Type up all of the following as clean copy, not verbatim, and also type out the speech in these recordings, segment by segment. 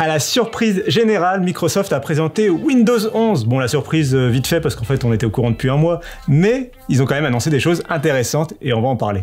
À la surprise générale, Microsoft a présenté Windows 11. Bon, la surprise vite fait parce qu'en fait on était au courant depuis un mois, mais ils ont quand même annoncé des choses intéressantes et on va en parler.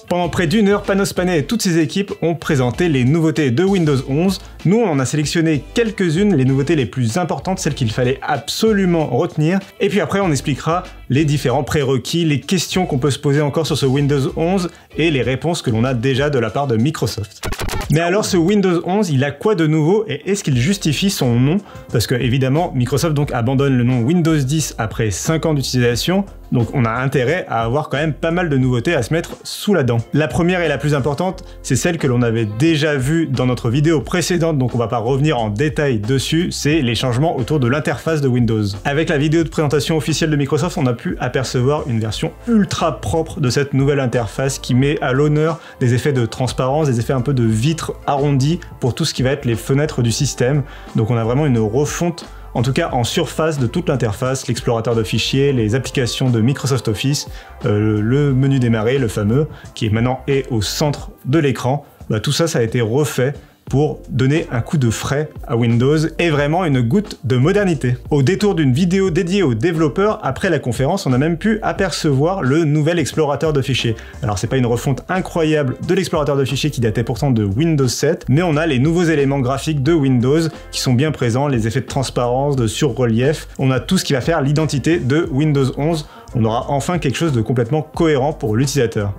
Pendant près d'une heure, Panos Panay et toutes ses équipes ont présenté les nouveautés de Windows 11. Nous, on en a sélectionné quelques-unes, les nouveautés les plus importantes, celles qu'il fallait absolument retenir. Et puis après, on expliquera les différents prérequis, les questions qu'on peut se poser encore sur ce Windows 11 et les réponses que l'on a déjà de la part de Microsoft. Mais alors, ce Windows 11, il a quoi de nouveau et est-ce qu'il justifie son nom? Parce que évidemment, Microsoft donc abandonne le nom Windows 10 après 5 ans d'utilisation. Donc on a intérêt à avoir quand même pas mal de nouveautés à se mettre sous la dent. La première et la plus importante, c'est celle que l'on avait déjà vue dans notre vidéo précédente, donc on va pas revenir en détail dessus, c'est les changements autour de l'interface de Windows. Avec la vidéo de présentation officielle de Microsoft, on a pu apercevoir une version ultra propre de cette nouvelle interface qui met à l'honneur des effets de transparence, des effets un peu de vitre arrondie pour tout ce qui va être les fenêtres du système. Donc on a vraiment une refonte, en tout cas en surface de toute l'interface, l'explorateur de fichiers, les applications de Microsoft Office, le menu démarrer, le fameux, qui est maintenant au centre de l'écran. Tout ça, ça a été refait pour donner un coup de frais à Windows et vraiment une goutte de modernité. Au détour d'une vidéo dédiée aux développeurs, après la conférence, on a même pu apercevoir le nouvel explorateur de fichiers. Alors c'est pas une refonte incroyable de l'explorateur de fichiers qui datait pourtant de Windows 7, mais on a les nouveaux éléments graphiques de Windows qui sont bien présents, les effets de transparence, de surrelief, on a tout ce qui va faire l'identité de Windows 11. On aura enfin quelque chose de complètement cohérent pour l'utilisateur.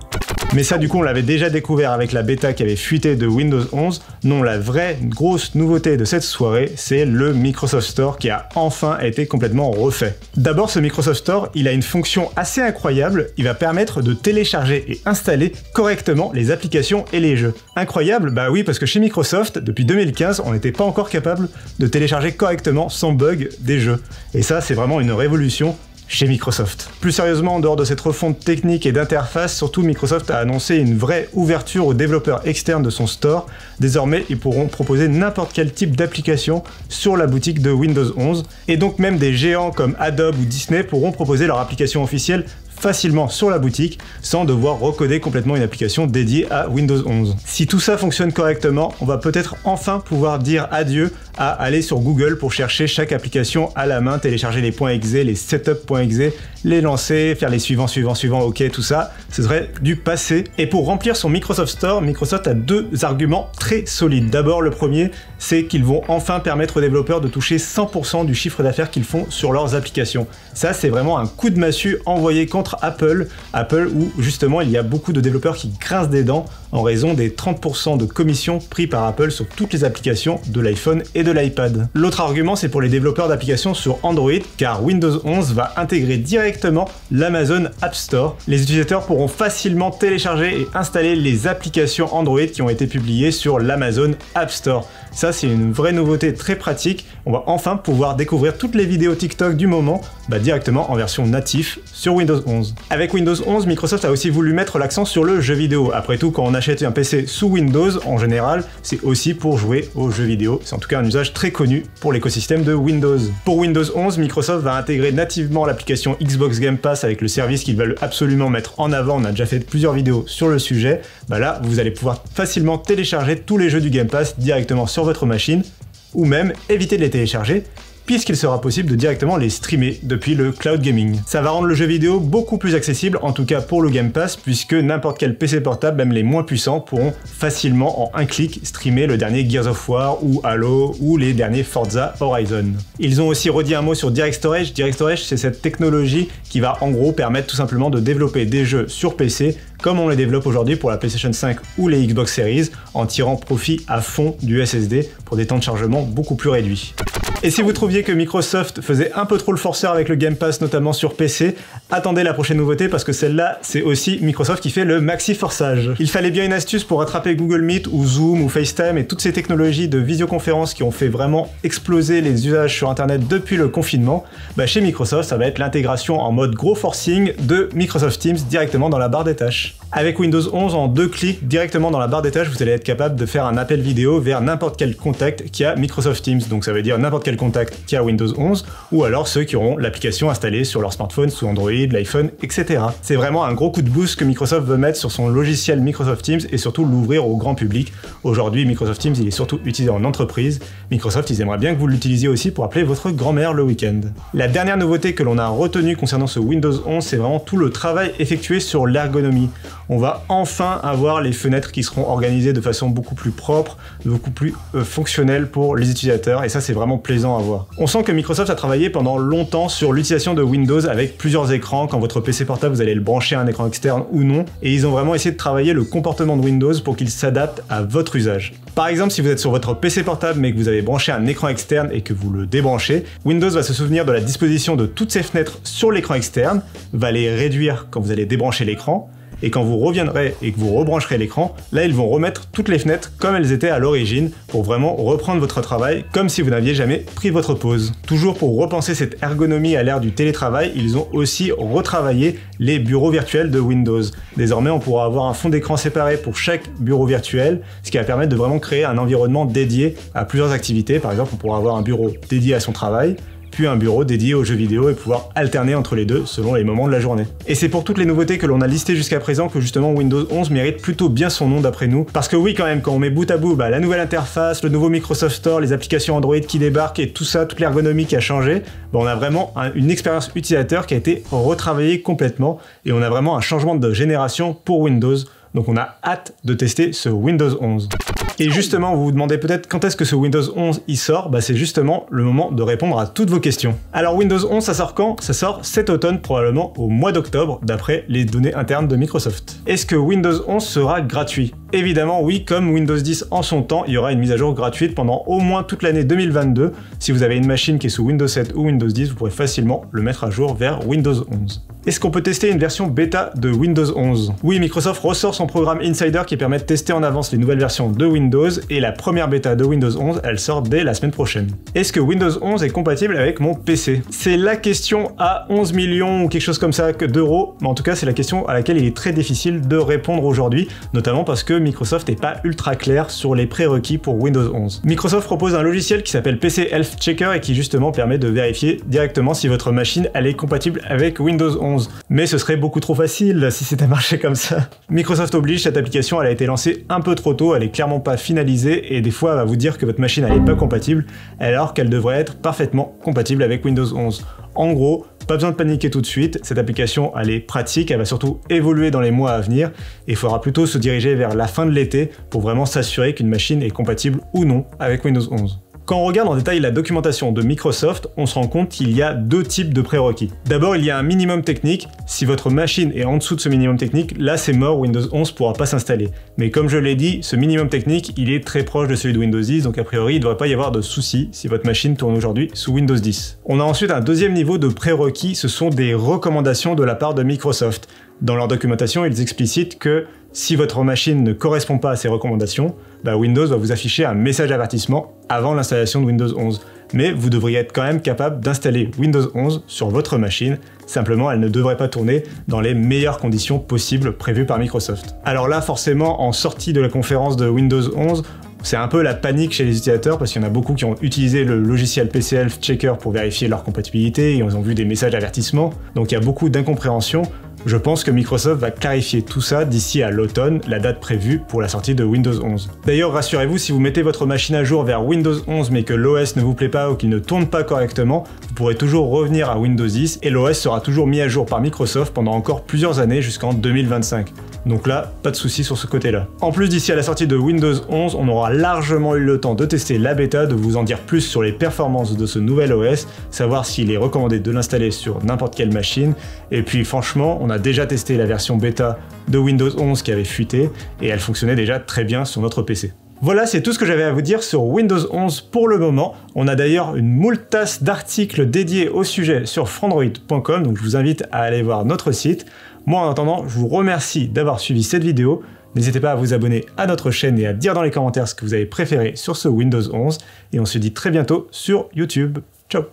Mais ça, du coup, on l'avait déjà découvert avec la bêta qui avait fuité de Windows 11. Non, la vraie grosse nouveauté de cette soirée, c'est le Microsoft Store qui a enfin été complètement refait. D'abord, ce Microsoft Store, il a une fonction assez incroyable. Il va permettre de télécharger et installer correctement les applications et les jeux. Incroyable? Bah oui, parce que chez Microsoft, depuis 2015, on n'était pas encore capable de télécharger correctement sans bug des jeux. Et ça, c'est vraiment une révolution chez Microsoft. Plus sérieusement, en dehors de cette refonte technique et d'interface, surtout Microsoft a annoncé une vraie ouverture aux développeurs externes de son store. Désormais, ils pourront proposer n'importe quel type d'application sur la boutique de Windows 11, et donc même des géants comme Adobe ou Disney pourront proposer leur application officielle facilement sur la boutique sans devoir recoder complètement une application dédiée à Windows 11. Si tout ça fonctionne correctement, on va peut-être enfin pouvoir dire adieu à aller sur Google pour chercher chaque application à la main, télécharger les .exe, les setup.exe, les lancer, faire les suivants, ok, tout ça, ce serait du passé. Et pour remplir son Microsoft Store, Microsoft a deux arguments très solides. D'abord, le premier, c'est qu'ils vont enfin permettre aux développeurs de toucher 100% du chiffre d'affaires qu'ils font sur leurs applications. Ça, c'est vraiment un coup de massue envoyé contre Apple où justement il y a beaucoup de développeurs qui grincent des dents en raison des 30% de commissions pris par Apple sur toutes les applications de l'iPhone et de l'iPad. L'autre argument, c'est pour les développeurs d'applications sur Android, car Windows 11 va intégrer directement l'Amazon App Store. Les utilisateurs pourront facilement télécharger et installer les applications Android qui ont été publiées sur l'Amazon App Store. Ça, c'est une vraie nouveauté très pratique. On va enfin pouvoir découvrir toutes les vidéos TikTok du moment directement en version native sur Windows 11. Avec Windows 11, Microsoft a aussi voulu mettre l'accent sur le jeu vidéo. Après tout, quand on achète un PC sous Windows, en général, c'est aussi pour jouer aux jeux vidéo. C'est en tout cas un usage très connu pour l'écosystème de Windows. Pour Windows 11, Microsoft va intégrer nativement l'application Xbox Game Pass avec le service qu'ils veulent absolument mettre en avant. On a déjà fait plusieurs vidéos sur le sujet. Là, vous allez pouvoir facilement télécharger tous les jeux du Game Pass directement sur votre machine, ou même éviter de les télécharger, puisqu'il sera possible de directement les streamer depuis le cloud gaming. Ça va rendre le jeu vidéo beaucoup plus accessible, en tout cas pour le Game Pass, puisque n'importe quel PC portable, même les moins puissants, pourront facilement en un clic streamer le dernier Gears of War ou Halo ou les derniers Forza Horizon. Ils ont aussi redit un mot sur Direct Storage. Direct Storage, c'est cette technologie qui va en gros permettre tout simplement de développer des jeux sur PC comme on les développe aujourd'hui pour la PlayStation 5 ou les Xbox Series, en tirant profit à fond du SSD pour des temps de chargement beaucoup plus réduits. Et si vous trouviez que Microsoft faisait un peu trop le forceur avec le Game Pass, notamment sur PC, attendez la prochaine nouveauté parce que celle-là, c'est aussi Microsoft qui fait le maxi forçage. Il fallait bien une astuce pour rattraper Google Meet ou Zoom ou FaceTime et toutes ces technologies de visioconférence qui ont fait vraiment exploser les usages sur Internet depuis le confinement. Chez Microsoft, ça va être l'intégration en mode gros forcing de Microsoft Teams directement dans la barre des tâches. Avec Windows 11, en 2 clics, directement dans la barre des tâches, vous allez être capable de faire un appel vidéo vers n'importe quel contact qui a Microsoft Teams. Donc ça veut dire n'importe quel contact qui a Windows 11, ou alors ceux qui auront l'application installée sur leur smartphone, sous Android, l'iPhone, etc. C'est vraiment un gros coup de boost que Microsoft veut mettre sur son logiciel Microsoft Teams et surtout l'ouvrir au grand public. Aujourd'hui, Microsoft Teams, il est surtout utilisé en entreprise. Microsoft, ils aimeraient bien que vous l'utilisiez aussi pour appeler votre grand-mère le week-end. La dernière nouveauté que l'on a retenue concernant ce Windows 11, c'est vraiment tout le travail effectué sur l'ergonomie. On va enfin avoir les fenêtres qui seront organisées de façon beaucoup plus propre, beaucoup plus fonctionnelle pour les utilisateurs, et ça c'est vraiment plaisant à voir. On sent que Microsoft a travaillé pendant longtemps sur l'utilisation de Windows avec plusieurs écrans. Quand votre PC portable, vous allez le brancher à un écran externe ou non, et ils ont vraiment essayé de travailler le comportement de Windows pour qu'il s'adapte à votre usage. Par exemple, si vous êtes sur votre PC portable mais que vous avez branché un écran externe et que vous le débranchez, Windows va se souvenir de la disposition de toutes ces fenêtres sur l'écran externe, va les réduire quand vous allez débrancher l'écran, et quand vous reviendrez et que vous rebrancherez l'écran, là ils vont remettre toutes les fenêtres comme elles étaient à l'origine pour vraiment reprendre votre travail comme si vous n'aviez jamais pris votre pause. Toujours pour repenser cette ergonomie à l'ère du télétravail, ils ont aussi retravaillé les bureaux virtuels de Windows. Désormais on pourra avoir un fond d'écran séparé pour chaque bureau virtuel, ce qui va permettre de vraiment créer un environnement dédié à plusieurs activités. Par exemple, on pourra avoir un bureau dédié à son travail, puis un bureau dédié aux jeux vidéo et pouvoir alterner entre les deux selon les moments de la journée. Et c'est pour toutes les nouveautés que l'on a listées jusqu'à présent que justement Windows 11 mérite plutôt bien son nom d'après nous, parce que oui quand même, quand on met bout à bout la nouvelle interface, le nouveau Microsoft Store, les applications Android qui débarquent et tout ça, toute l'ergonomie qui a changé, on a vraiment une expérience utilisateur qui a été retravaillée complètement et on a vraiment un changement de génération pour Windows. Donc on a hâte de tester ce Windows 11. Et justement, vous vous demandez peut-être quand est-ce que ce Windows 11 y sort, c'est justement le moment de répondre à toutes vos questions. Alors Windows 11, ça sort quand? Ça sort cet automne, probablement au mois d'octobre, d'après les données internes de Microsoft. Est-ce que Windows 11 sera gratuit? Évidemment oui, comme Windows 10 en son temps, il y aura une mise à jour gratuite pendant au moins toute l'année 2022. Si vous avez une machine qui est sous Windows 7 ou Windows 10, vous pourrez facilement le mettre à jour vers Windows 11. Est-ce qu'on peut tester une version bêta de Windows 11? Oui, Microsoft ressort son programme Insider qui permet de tester en avance les nouvelles versions de Windows, et la première bêta de Windows 11, elle sort dès la semaine prochaine. Est-ce que Windows 11 est compatible avec mon PC? C'est la question à 11 millions ou quelque chose comme ça d'euros, mais en tout cas c'est la question à laquelle il est très difficile de répondre aujourd'hui, notamment parce que Microsoft n'est pas ultra clair sur les prérequis pour Windows 11. Microsoft propose un logiciel qui s'appelle PC Health Checker et qui justement permet de vérifier directement si votre machine elle est compatible avec Windows 11. Mais ce serait beaucoup trop facile si c'était marché comme ça. Microsoft oblige, cette application elle a été lancée un peu trop tôt, elle est clairement pas finalisée et des fois elle va vous dire que votre machine elle est pas compatible alors qu'elle devrait être parfaitement compatible avec Windows 11. En gros, pas besoin de paniquer tout de suite, cette application elle est pratique, elle va surtout évoluer dans les mois à venir et il faudra plutôt se diriger vers la fin de l'été pour vraiment s'assurer qu'une machine est compatible ou non avec Windows 11. Quand on regarde en détail la documentation de Microsoft, on se rend compte qu'il y a deux types de prérequis. D'abord, il y a un minimum technique. Si votre machine est en dessous de ce minimum technique, là c'est mort, Windows 11 ne pourra pas s'installer. Mais comme je l'ai dit, ce minimum technique, il est très proche de celui de Windows 10, donc a priori il ne devrait pas y avoir de soucis si votre machine tourne aujourd'hui sous Windows 10. On a ensuite un deuxième niveau de prérequis, ce sont des recommandations de la part de Microsoft. Dans leur documentation, ils explicitent que si votre machine ne correspond pas à ces recommandations, Windows va vous afficher un message d'avertissement avant l'installation de Windows 11. Mais vous devriez être quand même capable d'installer Windows 11 sur votre machine, simplement elle ne devrait pas tourner dans les meilleures conditions possibles prévues par Microsoft. Alors là, forcément, en sortie de la conférence de Windows 11, c'est un peu la panique chez les utilisateurs parce qu'il y en a beaucoup qui ont utilisé le logiciel PC Health Checker pour vérifier leur compatibilité et ils ont vu des messages d'avertissement, donc il y a beaucoup d'incompréhension. Je pense que Microsoft va clarifier tout ça d'ici à l'automne, la date prévue pour la sortie de Windows 11. D'ailleurs, rassurez-vous, si vous mettez votre machine à jour vers Windows 11 mais que l'OS ne vous plaît pas ou qu'il ne tourne pas correctement, vous pourrez toujours revenir à Windows 10 et l'OS sera toujours mis à jour par Microsoft pendant encore plusieurs années jusqu'en 2025. Donc là, pas de soucis sur ce côté-là. En plus, d'ici à la sortie de Windows 11, on aura largement eu le temps de tester la bêta, de vous en dire plus sur les performances de ce nouvel OS, savoir s'il est recommandé de l'installer sur n'importe quelle machine, et puis franchement, on a déjà testé la version bêta de Windows 11 qui avait fuité, et elle fonctionnait déjà très bien sur notre PC. Voilà, c'est tout ce que j'avais à vous dire sur Windows 11 pour le moment. On a d'ailleurs une moultasse d'articles dédiés au sujet sur frandroid.com, donc je vous invite à aller voir notre site. Moi en attendant, je vous remercie d'avoir suivi cette vidéo. N'hésitez pas à vous abonner à notre chaîne et à dire dans les commentaires ce que vous avez préféré sur ce Windows 11. Et on se dit très bientôt sur YouTube. Ciao!